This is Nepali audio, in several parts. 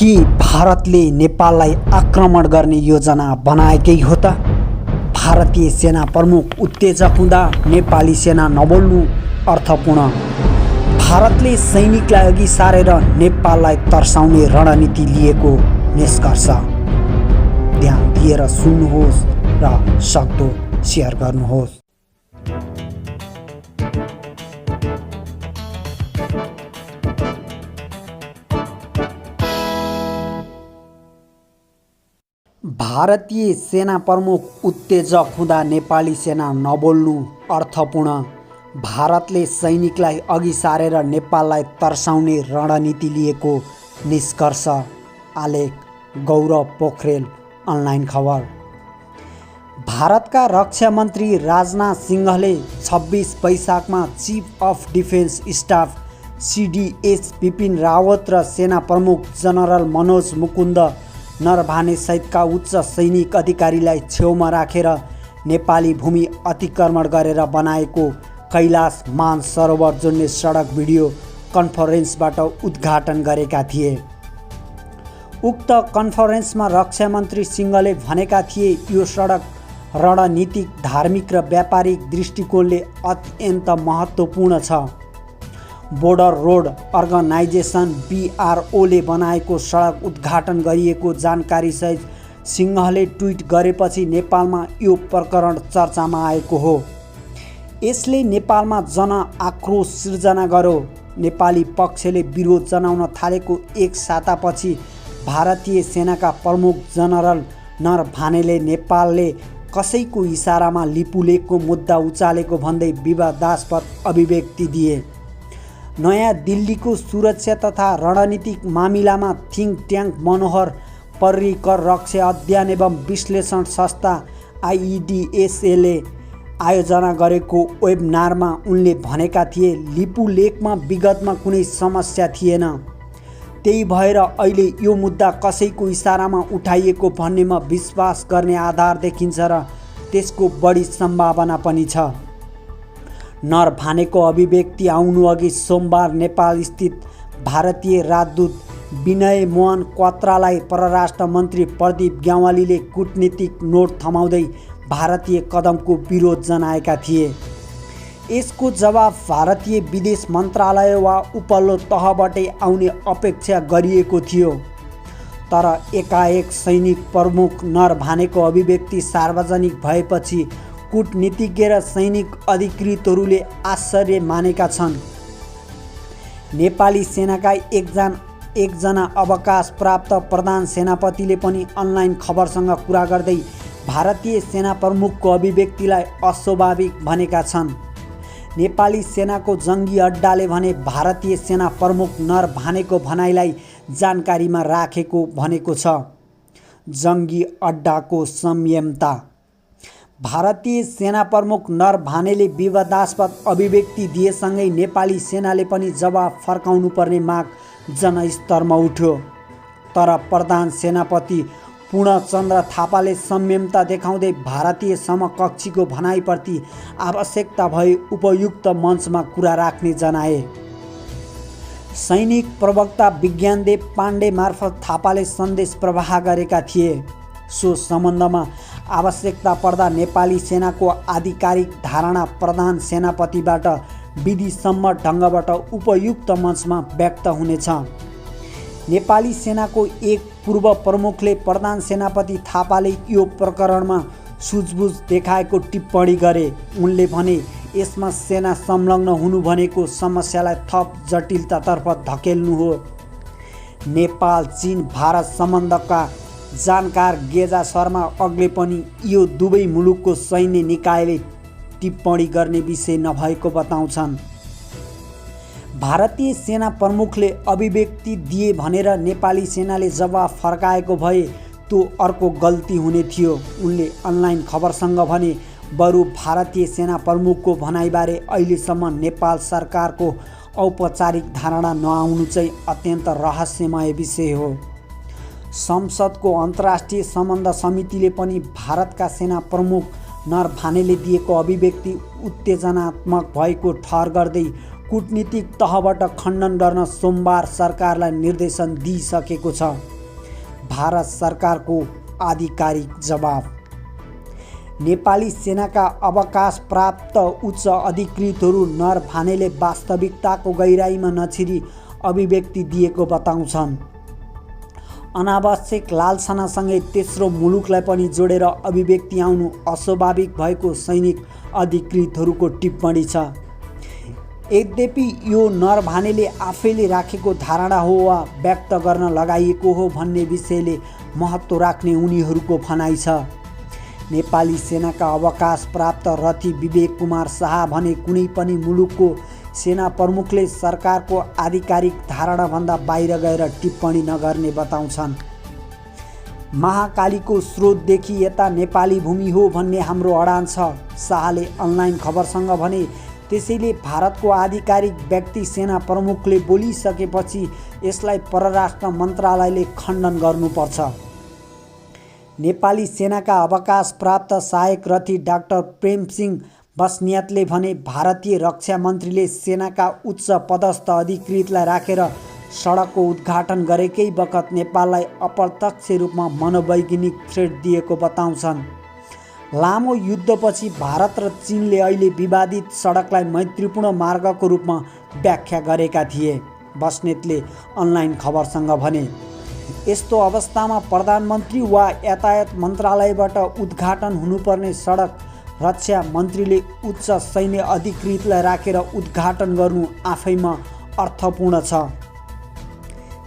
के भारतले नेपाललाई आक्रमण गर्ने योजना बनाएकै हो त? भारतीय सेना प्रमुख उत्तेजक हुँदा नेपाली सेना नबोल्नु अर्थपूर्ण। भारतले सैनिकलाई अघि सारेर नेपाललाई तर्साउने रणनीति लिएको निष्कर्ष। ध्यान दिएर सुन्नुहोस् र सक्दो सेयर गर्नुहोस्। भारतीय सेना प्रमुख उत्तेजक हुँदा नेपाली सेना नबोल्नु अर्थपूर्ण। भारतले सैनिकलाई अघि सारेर नेपाललाई तर्साउने रणनीति लिएको निष्कर्ष। आलेख गौरव पोखरेल, अनलाइन खबर। भारतका रक्षा मन्त्री राजनाथ सिंहले 26 वैशाखमा chief of defence staff CDS Bipin Rawat र सेना प्रमुख जनरल मनोज मुकुन्द नरभाने सहितका उच्च सैनिक अधिकारीलाई छेउमा राखेर नेपाली भूमि अतिक्रमण गरेर बनाएको कैलाश मानसरोवर जोड्ने सडक भिडियो कन्फरेन्सबाट उद्घाटन गरेका थिए। उक्त कन्फरेन्समा रक्षा मन्त्री सिंहले भनेका थिए, यो सडक रणनीतिक, धार्मिक र व्यापारिक दृष्टिकोणले अत्यन्त महत्त्वपूर्ण छ। बोर्डर रोड अर्गनाइजेसन BRO ले बनाएको सडक उद्घाटन गरिएको जानकारीसहित सिंहले ट्विट गरेपछि नेपालमा यो प्रकरण चर्चामा आएको हो। यसले नेपालमा जनआक्रोश सिर्जना गर्यो। नेपाली पक्षले विरोध जनाउन थालेको एक सातापछि भारतीय सेनाका प्रमुख जनरल नरभानेले नेपालले कसैको इसारामा लिपुलेखको मुद्दा उचालेको भन्दै विवादास्पद अभिव्यक्ति दिए। नयाँ दिल्लीको सुरक्षा तथा रणनीतिक मामिलामा थिङ्क ट्याङ्क मनोहर पर्रिकर रक्षा अध्ययन एवं विश्लेषण संस्था IEDSA ले आयोजना गरेको वेबिनारमा उनले भनेका थिए, लिपुलेखमा विगतमा कुनै समस्या थिएन। त्यही भएर अहिले यो मुद्दा कसैको इसारामा उठाइएको भन्नेमा विश्वास गर्ने आधार देखिन्छ र त्यसको बढी सम्भावना पनि छ। नरभानेको अभिव्यक्ति आउनु अघि सोमबार नेपाल स्थित भारतीय राजदूत विनय मोहन क्वात्रालाई परराष्ट्र मन्त्री प्रदीप ग्यावालीले कूटनीतिक नोट थमाउँदै भारतीय कदमको विरोध जनाएका थिए। यसको जवाब भारतीय विदेश मन्त्रालय वा उपल्लो तहबाटै आउने अपेक्षा गरिएको थियो। तर एकाएक सैनिक प्रमुख नरभानेको अभिव्यक्ति सार्वजनिक भएपछि कूटनीतिज्ञ र सैनिक अधिकृतहरूले आश्चर्य मानेका छन्। नेपाली सेनाका एकजना अवकाश प्राप्त प्रधान सेनापतिले पनि अनलाइन खबरसँग कुरा गर्दै भारतीय सेना प्रमुखको अभिव्यक्तिलाई अस्वाभाविक भनेका छन्। नेपाली सेनाको जङ्गी अड्डाले भने भारतीय सेना प्रमुख नरभानेको भनाइलाई जानकारीमा राखेको भनेको छ। जङ्गी अड्डाको संयमता। भारतीय सेना प्रमुख नरभानेले विवादास्पद अभिव्यक्ति दिएसँगै नेपाली सेनाले पनि जवाफ फर्काउनु पर्ने माग जनस्तरमा उठ्यो। तर प्रधान सेनापति पूर्णचन्द्र थापाले संयमता देखाउँदै भारतीय समकक्षीको भनाइप्रति आवश्यकता भए उपयुक्त मञ्चमा कुरा राख्ने जनाए। सैनिक प्रवक्ता विज्ञानदेव पाण्डे मार्फत थापाले सन्देश प्रवाह गरेका थिए। सो सम्बन्धमा आवश्यकता पर्दा नेपाली सेनाको आधिकारिक धारणा प्रधान सेनापतिबाट विधिसम्मत ढङ्गबाट उपयुक्त मञ्चमा व्यक्त हुनेछ। नेपाली सेनाको एक पूर्व प्रमुखले प्रधान सेनापति थापाले यो प्रकरणमा सुझबुझ देखाएको टिप्पणी गरे। उनले भने, यसमा सेना संलग्न हुनु भनेको समस्यालाई थप जटिलतातर्फ धकेल्नु हो। नेपाल चीन भारत सम्बन्धका जानकार गेजा शर्मा अग्ले पनि यो दुवै मुलुकको सैन्य निकायले टिप्पणी गर्ने विषय नभएको बताउँछन्। भारतीय सेना प्रमुखले अभिव्यक्ति दिए भनेर नेपाली सेनाले जवाफ फर्काएको भए त्यो अर्को गल्ती हुने थियो। उनले अनलाइन खबरसँग भने, बरु भारतीय सेना प्रमुखको भनाइबारे अहिलेसम्म नेपाल सरकारको औपचारिक धारणा नआउनु चाहिँ अत्यन्त रहस्यमय विषय हो। संसदको अन्तर्राष्ट्रिय सम्बन्ध समितिले पनि भारतका सेना प्रमुख नरभानेले दिएको अभिव्यक्ति उत्तेजनात्मक भएको ठहर गर्दै कूटनीतिक तहबाट खण्डन गर्न सोमबार सरकारलाई निर्देशन दिइसकेको छ। भारत सरकारको आधिकारिक जवाब। नेपाली सेनाका अवकाश प्राप्त उच्च अधिकृतहरू नरभानेले वास्तविकताको गहिराईमा नछिरी अभिव्यक्ति दिएको बताउँछन्। अनावश्यक लालसानासँगै तेस्रो मुलुकलाई पनि जोडेर अभिव्यक्ति आउनु अस्वाभाविक भएको सैनिक अधिकृतहरूको टिप्पणी छ। यद्यपि यो नरभानेले आफैले राखेको धारणा हो वा व्यक्त गर्न लगाइएको हो भन्ने विषयले महत्त्व राख्ने उनीहरूको भनाइ छ। नेपाली सेनाका अवकाश प्राप्त रथी विवेक कुमार शाह भने कुनै पनि मुलुकको सेना प्रमुखले सरकारको आधिकारिक धारणाभन्दा बाहिर गएर टिप्पणी नगर्ने बताउँछन्। महाकालीको स्रोतदेखि यता नेपाली भूमि हो भन्ने हाम्रो अडान छ, शाहले अनलाइन खबरसँग भने। त्यसैले भारतको आधिकारिक व्यक्ति सेना प्रमुखले बोलिसकेपछि यसलाई परराष्ट्र मन्त्रालयले खण्डन गर्नुपर्छ। नेपाली सेनाका अवकाश प्राप्त सहायक रथी डाक्टर प्रेमसिंह बस्नेतले भने भारतीय रक्षा मन्त्रीले सेनाका उच्च पदस्थ अधिकृतलाई राखेर सडकको उद्घाटन गरेकै बखत नेपाललाई अप्रत्यक्ष रूपमा मनोवैज्ञानिक थ्रेट दिएको बताउँछन्। लामो युद्धपछि भारत र चीनले अहिले विवादित सडकलाई मैत्रीपूर्ण मार्गको रूपमा व्याख्या गरेका थिए, बस्नेतले अनलाइन खबरसँग भने। यस्तो अवस्थामा प्रधानमन्त्री वा यातायात मन्त्रालयबाट उद्घाटन हुनुपर्ने सडक रक्षा मन्त्रीले उच्च सैन्य अधिकृतलाई राखेर उद्घाटन गर्नु आफैमा अर्थपूर्ण छ।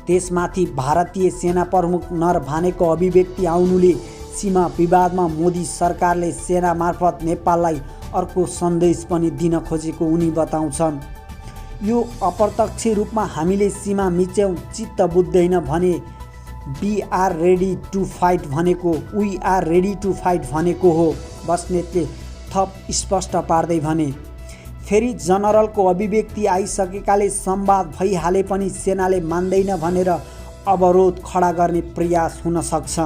त्यसमाथि भारतीय सेना प्रमुख नरभानेको अभिव्यक्ति आउनुले सीमा विवादमा मोदी सरकारले सेना मार्फत नेपाललाई अर्को सन्देश पनि दिन खोजेको उनी बताउँछन्। यो अप्रत्यक्ष रूपमा हामीले सीमा मिच्याउँ चित्त बुझ्दैन भने we are ready to fight भनेको we are ready to fight भनेको हो, बस्नेतले थप स्पष्ट पार्दै भने। फेरि जनरलको अभिव्यक्ति आइसकेकाले संवाद भइहाले पनि सेनाले मान्दैन भनेर अवरोध खडा गर्ने प्रयास हुन सक्छ।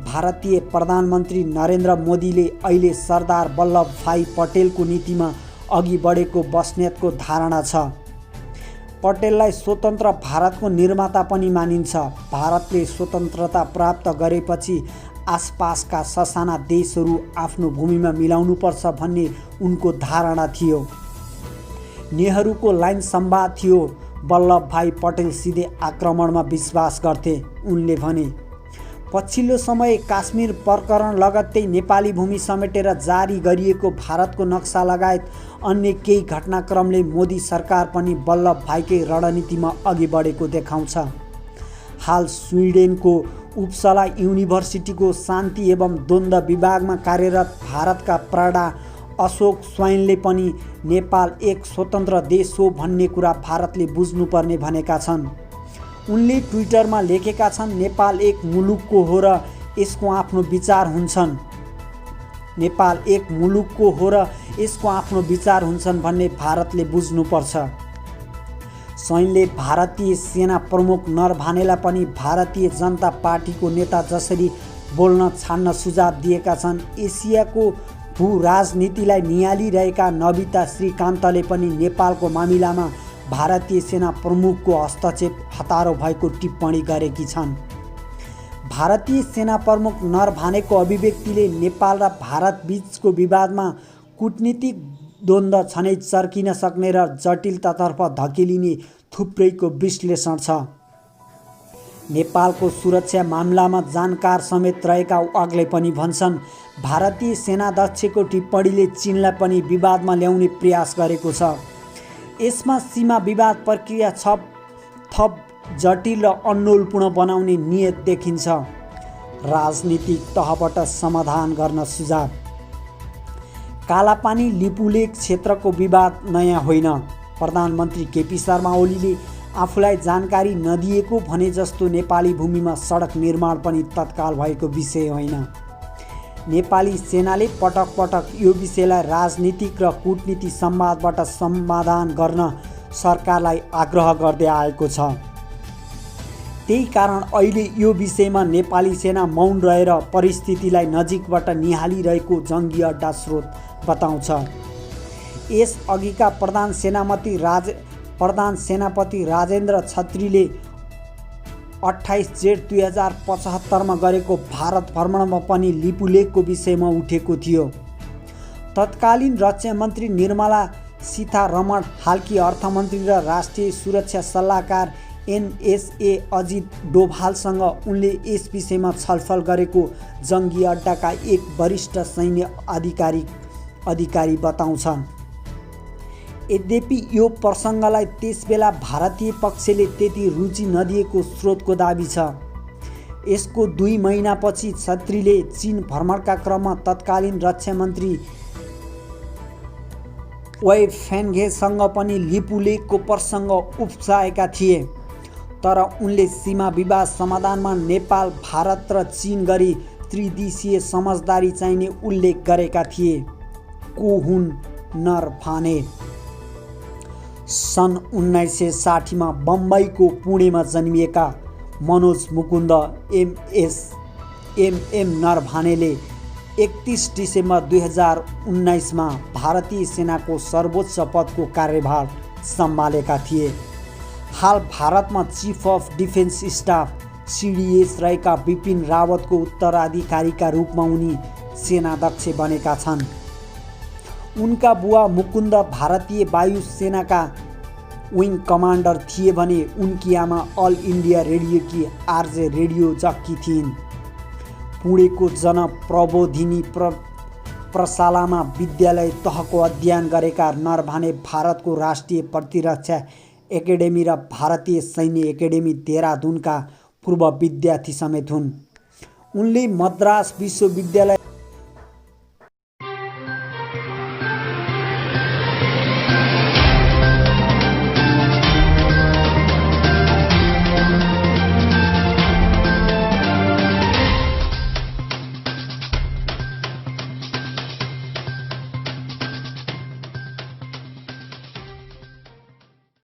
भारतीय प्रधानमन्त्री नरेन्द्र मोदीले अहिले सरदार वल्लभभाई पटेलको नीतिमा अघि बढेको बस्नेतको धारणा छ। पटेललाई स्वतन्त्र भारतको निर्माता पनि मानिन्छ। भारतले स्वतन्त्रता प्राप्त गरेपछि आसपासका ससाना देशहरू आफ्नो भूमिमा मिलाउनुपर्छ भन्ने उनको धारणा थियो। नेहरूको लाइन संवाद थियो। वल्लभभाई पटेल सिधै आक्रमणमा विश्वास गर्थे, उनले भने। पछिल्लो समय काश्मीर प्रकरण लगत्तै नेपाली भूमि समेटेर जारी गरिएको भारतको नक्सा लगायत अन्य केही घटनाक्रमले मोदी सरकार पनि वल्लभभाइकै रणनीतिमा अघि बढेको देखाउँछ। हाल स्विडेनको उपसला युनिभर्सिटीको शान्ति एवं द्वन्द्व विभागमा कार्यरत भारतका प्रडा अशोक स्वैनले पनि नेपाल एक स्वतन्त्र देश हो भन्ने कुरा भारतले बुझ्नुपर्ने भनेका छन्। उनले ट्विटरमा लेखेका छन्, नेपाल एक मुलुकको हो र यसको आफ्नो विचार हुन्छन्। नेपाल एक मुलुकको हो र यसको आफ्नो विचार हुन्छन् भन्ने भारतले बुझ्नुपर्छ। स्वैनले भारतीय सेना प्रमुख नरभानेलाई पनि भारतीय जनता पार्टीको नेता जसरी बोल्न छाड्न सुझाव दिएका छन्। एसियाको भू राजनीतिलाई निहालिरहेका नविता श्रीकान्तले पनि नेपालको मामिलामा भारतीय सेना प्रमुखको हस्तक्षेप हतारो भएको टिप्पणी गरेकी छन्। भारतीय सेना प्रमुख नरभानेको अभिव्यक्तिले नेपाल र भारत बीचको विवादमा कूटनीतिक द्वन्द्व छनै चर्किन सक्ने र जटिलतातर्फ धकेलिने थुप्रैको विश्लेषण छ। नेपालको सुरक्षा मामलामा जानकार समेत रहेका वाग्ले पनि भन्छन्, भारतीय सेनाध्यक्षको टिप्पणीले चीनलाई पनि विवादमा ल्याउने प्रयास गरेको छ। यसमा सीमा विवाद प्रक्रिया थप जटिल र अन्नोलपूर्ण बनाउने नियत देखिन्छ। राजनीतिक तहबाट समाधान गर्न सुझाव। कालापानी लिपुलेक क्षेत्रको विवाद नयाँ होइन। प्रधानमन्त्री केपी शर्मा ओलीले आफूलाई जानकारी नदिएको भने जस्तो नेपाली भूमिमा सडक निर्माण पनि तत्काल भएको विषय होइन। नेपाली सेनाले पटक पटक यो विषयलाई राजनीतिक र कूटनीतिक संवादबाट समाधान गर्न सरकारलाई आग्रह गर्दै आएको छ। त्यही कारण अहिले यो विषयमा नेपाली सेना मौन रहेर परिस्थितिलाई नजिकबाट निहालिरहेको जङ्गी अड्डा स्रोत बताउँछ। यस अघिका प्रधान सेनापति राजेन्द्र छत्रीले 28 जेठ 2075 गरेको भारत भ्रमणमा पनि लिपुलेखको विषयमा उठेको थियो। तत्कालीन रक्षा मन्त्री निर्मला सीतारमण, हालकी अर्थमन्त्री र राष्ट्रिय सुरक्षा सल्लाहकार NSA अजित डोभालसँग उनले यस विषयमा छलफल गरेको जङ्गी अड्डाका एक वरिष्ठ सैन्य अधिकारी बताउँछन्। यद्यपि यो प्रसङ्गलाई त्यसबेला भारतीय पक्षले त्यति रुचि नदिएको स्रोतको दाबी छ। यसको 2 महिनापछि छत्रीले चीन भ्रमणका क्रममा तत्कालीन रक्षा मन्त्री वाई फेन्घेसँग पनि लिपुलेखको प्रसङ्ग उब्जाएका थिए, तर उनले सीमा विवाद समाधानमा नेपाल, भारत र चीन गरी त्रिदेशीय समझदारी चाहिने उल्लेख गरेका थिए। को हुन् नरभाने? सन् 1960 मा बम्बईको पुणेमा जन्मिएका मनोज मुकुन्द MM नरभानेले 31 डिसेम्बर 2019 मा भारतीय सेनाको सर्वोच्च पदको कार्यभार सम्हालेका थिए। हाल भारतमा chief of defence staff CDS रहेका बिपिन रावतको उत्तराधिकारीका रूपमा उनी सेनाध्यक्ष बनेका छन्। उनका बुवा मुकुन्द भारतीय वायु सेनाका विङ कमान्डर थिए भने उनकी आमा अल इन्डिया रेडियोकी RJ रेडियो जक्की थिइन्। पुणेको जनप्रबोधिनी प्रशालामा विद्यालय तहको अध्ययन गरेका नरभाने भारतको राष्ट्रिय प्रतिरक्षा एकाडेमी र भारतीय सैन्य एकाडेमी देहरादूनका पूर्व विद्यार्थी समेत हुन्। उनले मद्रास विश्वविद्यालय